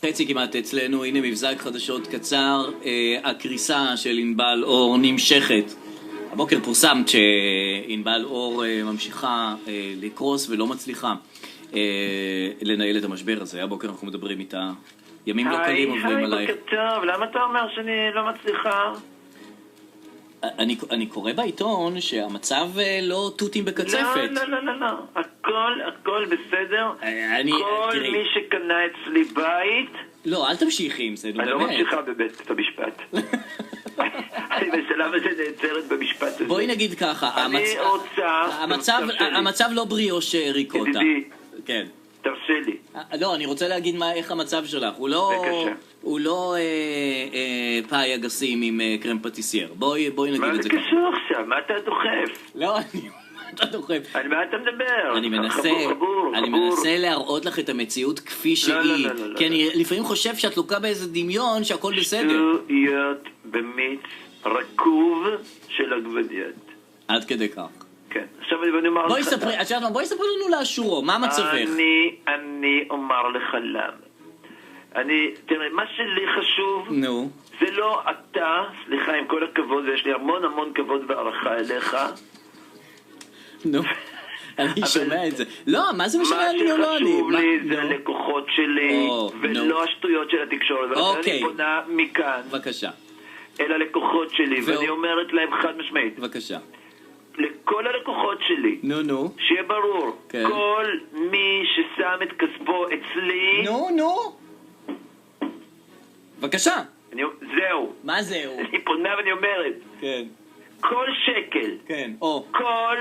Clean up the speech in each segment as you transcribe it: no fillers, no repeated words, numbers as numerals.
חצי כמעט אצלנו, הנה מבזק חדשות קצר, הקריסה של ענבל אור נמשכת. הבוקר פורסם שענבל אור ממשיכה לקרוס ולא מצליחה לנהל את המשבר הזה. הבוקר אנחנו מדברים איתה, ימים לא קלים עוברים עלייך. היי, בוקר טוב, למה אתה אומר שאני לא מצליחה? אני קורא בעיתון שהמצב לא תותים בקצפת. לא, הכל בסדר. כל מי שקנה אצלי בית... לא, אל תמשיכי עם זה, נו באמת. אני לא ממשיכה בבית המשפט. אני בשלב הזה נעצרת במשפט הזה. בואי נגיד ככה, המצב לא בריאוש ריקוטה. ידידי, כן. תרשה לי. לא, אני רוצה להגיד איך המצב שלך. הוא לא פאי אגסים עם קרם פטיסייר. בואי נגיד את זה ככה. מה זה קשור עכשיו? מה אתה דוחף? לא, אתה דוחף. על מה אתה מדבר? אני מנסה להראות לך את המציאות כפי שהיא. כי אני לפעמים חושב שאת לוקה באיזה דמיון שהכל בסדר. שטויות במיץ רקוב של עגבניות. עד כדי כך. כן. עכשיו אני אומר לך... בואי ספרי לנו לאשורו, מה מצבך? אני אומר לך למה. תראה, מה שלי חשוב... נו. זה לא אתה, סליחה, עם כל הכבוד, ויש לי המון כבוד והערכה אליך. נו, אני שומע את זה. לא, מה זה משנה אני או לא אני? מה שחשוב לי זה הלקוחות שלי, ולא השטויות של התקשורת. ולכן אני פונה מכאן. בבקשה. אל הלקוחות שלי, ואני אומרת להם חד משמעית. בבקשה. לכל הלקוחות שלי, נו. שיהיה ברור, כל מי ששם את כספו אצלי... נו. בבקשה. זהו. מה זהו? אני פונה ואני אומרת. כן. כל שקל. כן. כל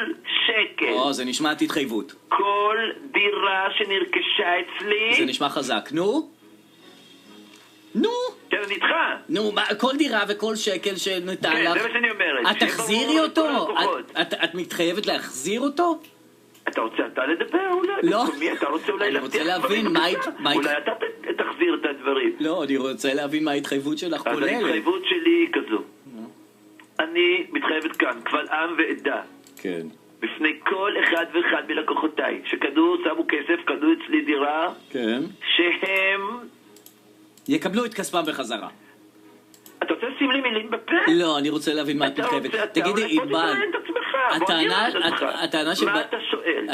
שקל. זה נשמעת התחייבות. כל דירה שנרכשה אצלי. זה נשמע חזק. נו. כן, אני איתך. נו, כל דירה וכל שקל שניתן לך. כן, זה מה שאני אומרת. את תחזירי אותו? את מתחייבת להחזיר אותו? אתה רוצה אתה לדבר אולי? לא. אתה רוצה אולי להבטיח דברים? אולי אתה תחזיר את הדברים. לא, אני רוצה להבין מה ההתחייבות שלך כוללת. אז ההתחייבות שלי היא כזו. אני מתחייבת כאן, קבל עם ועדה. כן. בפני כל אחד ואחד מלקוחותיי, שמו כסף, קנו אצלי דירה. כן. שהם... יקבלו את כספם בחזרה. אתה רוצה לשים לי מילים בפה? לא, אני רוצה להבין מה את מתחייבת. תגידי, ענבל, הטענה מה אתה שואל?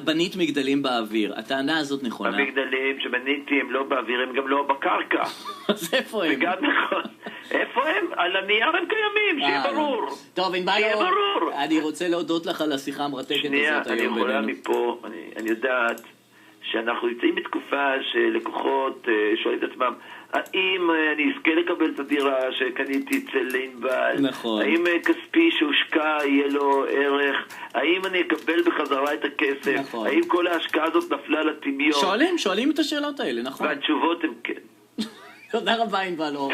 בנית מגדלים באוויר, הטענה הזאת נכונה? המגדלים שבניתי הם לא באוויר, הם גם לא בקרקע. אז איפה הם? וגם נכון. איפה הם? על הנייר הם קיימים, שיהיה ברור. טוב, ענבל, אני רוצה להודות לך על השיחה המרתקת הזאת היום בינינו. שנייה, אני יכולה מפה, אני יודעת שאנחנו נמצאים בתקופה שלקוחות שואלים את עצמם, האם אני אזכה לקבל את הדירה שקניתי אצל ענבל? נכון. האם כספי שהושקע יהיה לו ערך? האם אני אקבל בחזרה את הכסף? נכון. האם כל ההשקעה הזאת נפלה לטמיון? שואלים את השאלות האלה, נכון. והתשובות הן כן. תודה רבה ענבל אור.